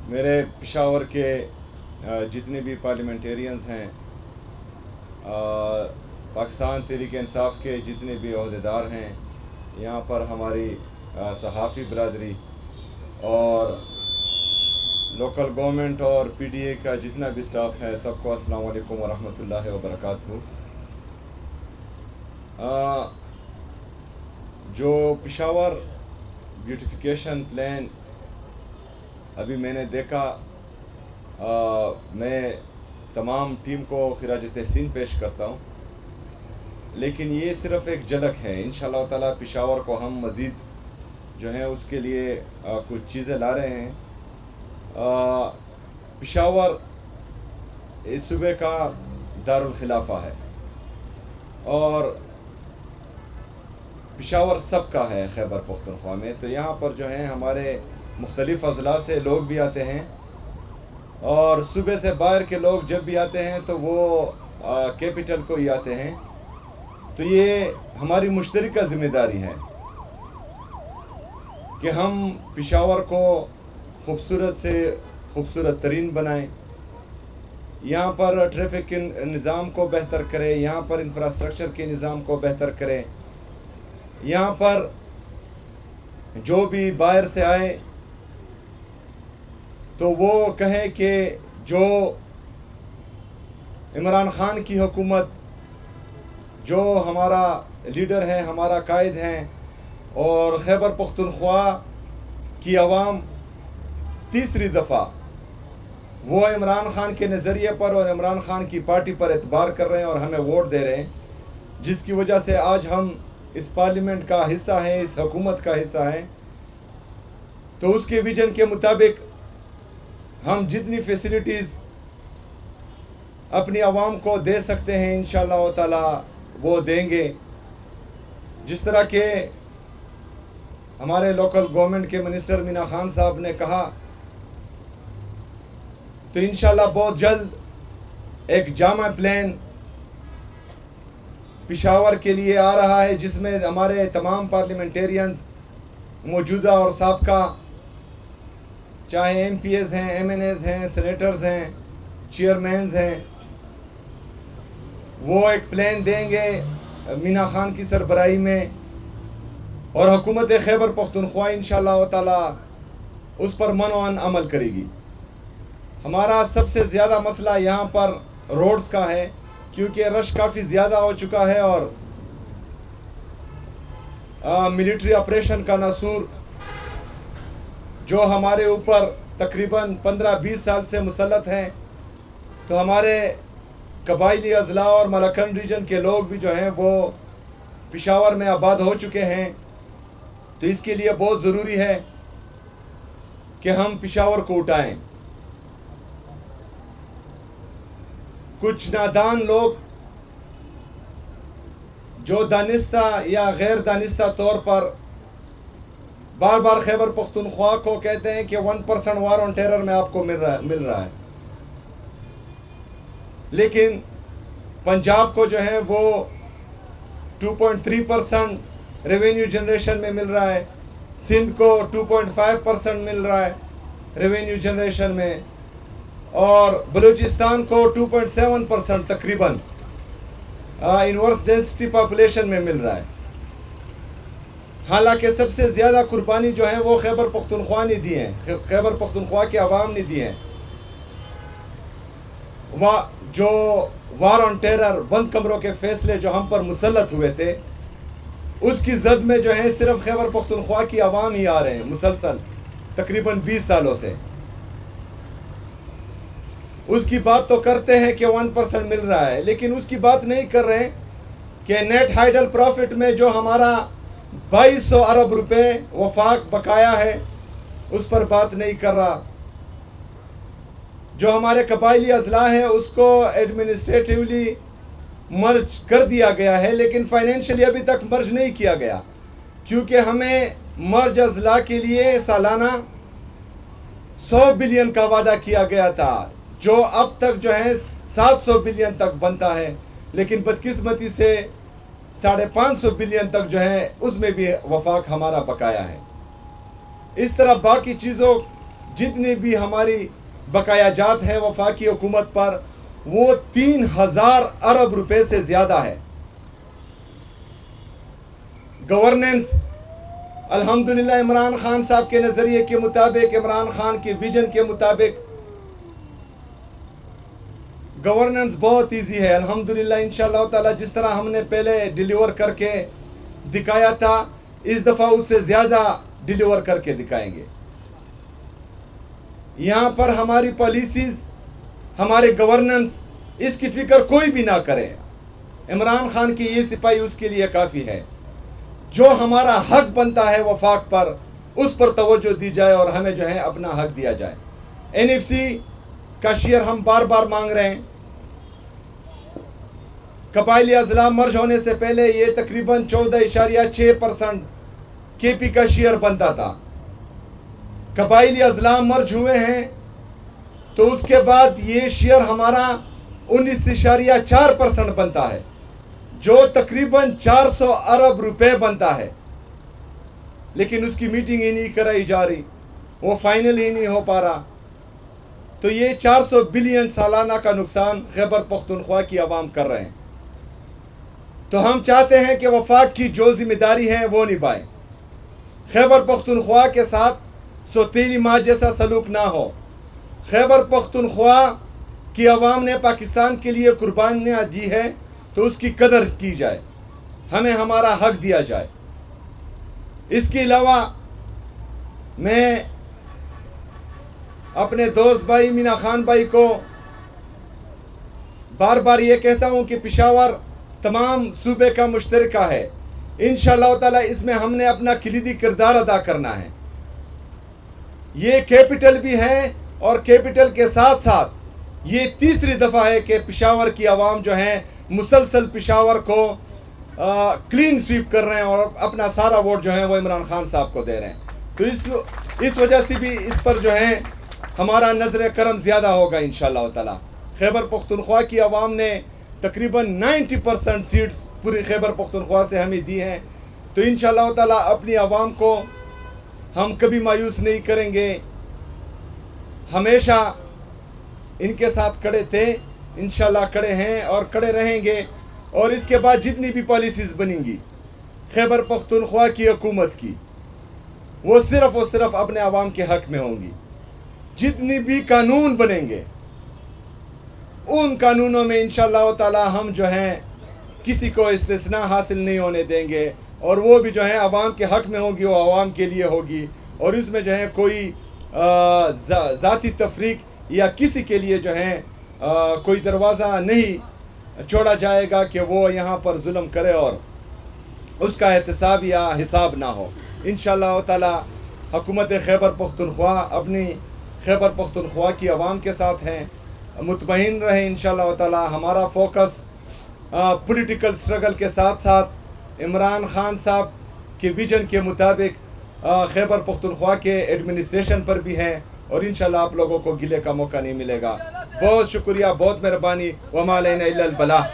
मेरे पेशावर के जितने भी पार्लियामेंटेरियंस हैं, पाकिस्तान तहरीक इंसाफ के जितने भी अहदेदार हैं, यहाँ पर हमारी सहाफ़ी बरदरी और लोकल गवर्नमेंट और पीडीए का जितना भी स्टाफ है, सबको अस्सलाम वालेकुम वरहमतुल्लाहि वबरकातुहू। जो पेशावर ब्यूटिफिकेशन प्लान अभी मैंने देखा, मैं तमाम टीम को खिराज तहसीन पेश करता हूँ, लेकिन ये सिर्फ़ एक झलक है। इंशाअल्लाह ताला पेशावर को हम मज़ीद जो है उसके लिए कुछ चीज़ें ला रहे हैं। पेशावर इस सूबे का दारुल खिलाफा है और पेशावर सब का है खैबर पख्तूनख्वा में। तो यहाँ पर जो है हमारे मुख्तलिफ़ अज़ला से लोग भी आते हैं और सूबे से बाहर के लोग जब भी आते हैं तो वो कैपिटल को ही आते हैं। तो ये हमारी मुश्तरका ज़िम्मेदारी है कि हम पेशावर को खूबसूरत से खूबसूरत तरीन बनाएं, यहाँ पर ट्रैफिक के निज़ाम को बेहतर करें, यहाँ पर इंफ्रास्ट्रक्चर के निज़ाम को बेहतर करें, यहाँ पर जो भी बाहर से आए तो वो कहें कि जो इमरान ख़ान की हुकूमत, जो हमारा लीडर है, हमारा कायद हैं, और खैबर पख्तूनख्वा की आवाम तीसरी दफ़ा वो इमरान ख़ान के नज़रिए पर और इमरान ख़ान की पार्टी पर एतबार कर रहे हैं और हमें वोट दे रहे हैं, जिसकी वजह से आज हम इस पार्लियामेंट का हिस्सा हैं, इस हुकूमत का हिस्सा हैं। तो उसके विजन के मुताबिक हम जितनी फैसिलिटीज़ अपनी आवाम को दे सकते हैं इंशाअल्लाह ताला वो देंगे। जिस तरह के हमारे लोकल गवर्नमेंट के मिनिस्टर मीना खान साहब ने कहा, तो इंशाअल्लाह बहुत जल्द एक जामा प्लान पेशावर के लिए आ रहा है, जिसमें हमारे तमाम पार्लियामेंटेरियंस मौजूदा और साबका, चाहे एमपीएस हैं, एमएनएस हैं, सेनेटर्स हैं, चेयरमैन्स हैं, वो एक प्लान देंगे मीना खान की सरबराही में और हुकूमत खैबर पख्तूनख्वा इंशाअल्लाह ताला उस पर मनोअन अमल करेगी। हमारा सबसे ज़्यादा मसला यहाँ पर रोड्स का है, क्योंकि रश काफ़ी ज़्यादा हो चुका है और मिलिट्री ऑपरेशन का नसूर जो हमारे ऊपर तकरीबन 15-20 साल से मुसल्लत हैं, तो हमारे कबायली अज़ला और मलकन रीजन के लोग भी जो हैं वो पेशावर में आबाद हो चुके हैं। तो इसके लिए बहुत ज़रूरी है कि हम पेशावर को उठाएं। कुछ नादान लोग जो दानिस्ता या गैर दानिस्ता तौर पर बार बार खैबर पख्तूनख्वा को कहते हैं कि 1% वार ऑन टेरर में आपको मिल रहा है, लेकिन पंजाब को जो है वो 2.3% रेवेन्यू जनरेशन में मिल रहा है, सिंध को 2.5% मिल रहा है रेवेन्यू जनरेशन में, और बलूचिस्तान को 2.7% तकरीबन इनवर्स डेंसिटी पॉपुलेशन में मिल रहा है। हालांकि सबसे ज़्यादा कुर्बानी जो है वो खैबर पख्तूनख्वा ने दी है, खैबर पख्तूनख्वा के अवाम ने दी है। जो वार ऑन टेरर, बंद कमरों के फैसले जो हम पर मुसल्लत हुए थे, उसकी जद में जो है सिर्फ खैबर पख्तूनख्वा की आवाम ही आ रहे हैं मुसलसल तकरीबन 20 सालों से। उसकी बात तो करते हैं कि 1% मिल रहा है, लेकिन उसकी बात नहीं कर रहे कि नेट हाइडल प्रॉफिट में जो हमारा 2200 अरब रुपए वफाक बकाया है, उस पर बात नहीं कर रहा। जो हमारे कबायली अज़ला है उसको एडमिनिस्ट्रेटिवली मर्ज कर दिया गया है, लेकिन फाइनेंशियली अभी तक मर्ज नहीं किया गया, क्योंकि हमें मर्ज अज़ला के लिए सालाना 100 बिलियन का वादा किया गया था, जो अब तक जो है 700 बिलियन तक बनता है, लेकिन बदकिस्मती से 550 बिलियन तक जो है उसमें भी वफाक हमारा बकाया है। इस तरह बाकी चीज़ों जितनी भी हमारी बकायाजात है वफाकी हुकूमत पर, वो 3000 अरब रुपए से ज़्यादा है। गवर्नेंस अल्हम्दुलिल्लाह इमरान खान साहब के नज़रिए के मुताबिक, इमरान खान के विजन के मुताबिक गवर्नेंस बहुत इजी है अल्हम्दुलिल्लाह। इंशाअल्लाह ताला जिस तरह हमने पहले डिलीवर करके दिखाया था, इस दफ़ा उससे ज़्यादा डिलीवर करके दिखाएंगे। यहाँ पर हमारी पॉलिसीज़, हमारे गवर्नेंस, इसकी फ़िक्र कोई भी ना करे। इमरान खान की ये सिपाही उसके लिए काफ़ी है। जो हमारा हक बनता है वफाक पर, उस पर तवज्जो दी जाए और हमें जो है अपना हक दिया जाए। NFC का शेयर हम बार बार मांग रहे हैं। कबायली अज़ला मर्ज होने से पहले ये तकरीबन 14.6% KP का शेयर बनता था। कबायली अज़ला मर्ज हुए हैं तो उसके बाद ये शेयर हमारा 19.4% बनता है, जो तकरीबन 400 अरब रुपए बनता है। लेकिन उसकी मीटिंग ही नहीं कराई जा रही, वो फाइनल ही नहीं हो पा रहा। तो ये 400 बिलियन सालाना का नुकसान खैबर पख्तूनख्वा की आवाम कर रहे हैं। तो हम चाहते हैं कि वफाक की जो जिम्मेदारी है वो निभाएं। खैबर पख्तूनख्वा के साथ सौतेली माँ जैसा सलूक ना हो। खैबर पख्तूनख्वा की आवाम ने पाकिस्तान के लिए कुर्बानियाँ दी है तो उसकी कदर की जाए, हमें हमारा हक दिया जाए। इसके अलावा मैं अपने दोस्त भाई मीना खान भाई को बार बार ये कहता हूँ कि पेशावर तमाम सूबे का मुश्तरका है। इंशाअल्लाह ताला इसमें हमने अपना किलीदी किरदार अदा करना है। ये कैपिटल भी है और कैपिटल के साथ साथ ये तीसरी दफ़ा है कि पेशावर की आवाम जो है मुसलसल पेशावर को क्लीन स्वीप कर रहे हैं और अपना सारा वोट जो है वो इमरान खान साहब को दे रहे हैं। तो इस वजह से भी इस पर जो है हमारा नज़र करम ज़्यादा होगा इंशाअल्लाह ताला। खैबर पख्तूनख्वा की आवाम ने तकरीबन 90% सीट्स पूरी खैबर पख्तूनख्वा से हमें दी हैं। तो इंशाअल्लाह ताला अपनी आवाम को हम कभी मायूस नहीं करेंगे, हमेशा इनके साथ खड़े थे, इंशाअल्लाह खड़े हैं और खड़े रहेंगे। और इसके बाद जितनी भी पॉलिसीज़ बनेंगी खैबर पख्तूनख्वा की हुकूमत की, वो सिर्फ़ और सिर्फ अपने आवाम के हक़ में होंगी। जितनी भी कानून बनेंगे उन कानूनों में इंशाअल्लाह ताला हम जो हैं किसी को इस्तिस्ना हासिल नहीं होने देंगे, और वो भी जो है आवाम के हक़ में होगी, वो आवाम के लिए होगी। और इसमें जो है कोई ज़ाती तफरीक या किसी के लिए जो है कोई दरवाज़ा नहीं छोड़ा जाएगा कि वो यहाँ पर जुल्म करे और उसका एहतसाब या हिसाब ना हो। इंशाअल्लाह ताला हुकूमत खैबर पख्तूनख्वा अपनी खैबर पख्तूनख्वा की आवाम के साथ हैं, मुतमईन रहे इंशाअल्लाह ताला। हमारा फोकस पॉलिटिकल स्ट्रगल के साथ साथ इमरान खान साहब के विजन के मुताबिक खैबर पख्तूनख्वा के एडमिनिस्ट्रेशन पर भी है, और इंशाअल्लाह आप लोगों को गिले का मौका नहीं मिलेगा। बहुत शुक्रिया, बहुत मेहरबानी। वमा अलैना इल्लल बलाग।